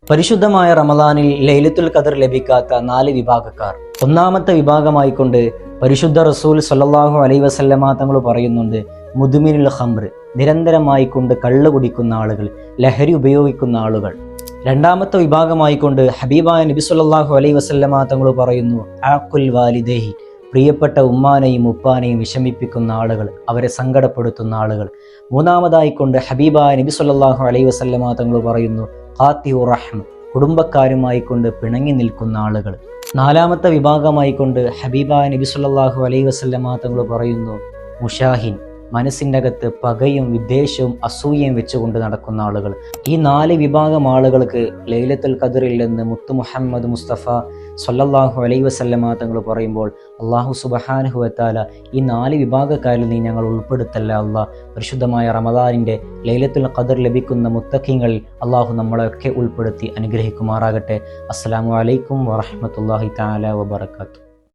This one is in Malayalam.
പരിശുദ്ധമായ റമദാനിൽ ലൈലത്തുൽ ഖദർ ലഭിക്കാത്ത 4 വിഭാഗക്കാർ. ഒന്നാമത്തെ വിഭാഗമായിക്കൊണ്ട് പരിശുദ്ധ റസൂൽ സല്ലല്ലാഹു അലൈഹി വസല്ലമ തങ്ങൾ പറയുന്നുണ്ട്, മുദ്മിനുൽ ഖംർ, നിരന്തരമായിക്കൊണ്ട് കള്ള് കുടിക്കുന്ന ആളുകൾ, ലഹരി ഉപയോഗിക്കുന്ന ആളുകൾ. രണ്ടാമത്തെ വിഭാഗമായിക്കൊണ്ട് ഹബീബായ നബി സല്ലല്ലാഹു അലൈഹി വസല്ലമ തങ്ങൾ പറയുന്നു, ആഖുൽ വാലിദൈഹി, പ്രിയപ്പെട്ട ഉമ്മാനെയും ഉപ്പാനെയും വിഷമിപ്പിക്കുന്ന ആളുകൾ, അവരെ സങ്കടപ്പെടുത്തുന്ന ആളുകൾ. മൂന്നാമതായിക്കൊണ്ട് ഹബീബായ നബി സല്ലല്ലാഹു അലൈഹി വസല്ലമ തങ്ങൾ പറയുന്നു, ഖാത്തിഉർ റഹ്മ, കുടുംബക്കാരുമായിക്കൊണ്ട് പിണങ്ങി നിൽക്കുന്ന ആളുകൾ. നാലാമത്തെ വിഭാഗമായിക്കൊണ്ട് ഹബീബായ നബി സല്ലല്ലാഹു അലൈഹി വസല്ലമ തങ്ങൾ പറയുന്നു, മുഷാഹിൻ, മനസ്സിൻ്റെ അകത്ത് പകയും വിദ്വേഷവും അസൂയയും വെച്ചുകൊണ്ട് നടക്കുന്ന ആളുകൾ. ഈ 4 വിഭാഗം ആളുകൾക്ക് ലൈലത്തുൽ ഖദറിൽ നിന്ന് മുത്തു മുഹമ്മദ് മുസ്തഫ സല്ലല്ലാഹു അലൈഹി വസല്ലമ തങ്ങൾ പറയുമ്പോൾ, അല്ലാഹു സുബ്ഹാനഹു വ തആല ഈ 4 വിഭാഗക്കാരിൽ നീ ഞങ്ങൾ ഉൾപ്പെടുത്തല്ല അല്ലാഹ്. പരിശുദ്ധമായ റമദാനിൻ്റെ ലൈലത്തുൽ ഖദർ ലഭിക്കുന്ന മുത്തഖീങ്ങളിൽ അല്ലാഹു നമ്മളെയൊക്കെ ഉൾപ്പെടുത്തി അനുഗ്രഹിക്കുമാറാകട്ടെ. അസ്സലാമു അലൈക്കും വറഹ്മത്തുള്ളാഹി തആല വബറകാതുഹു.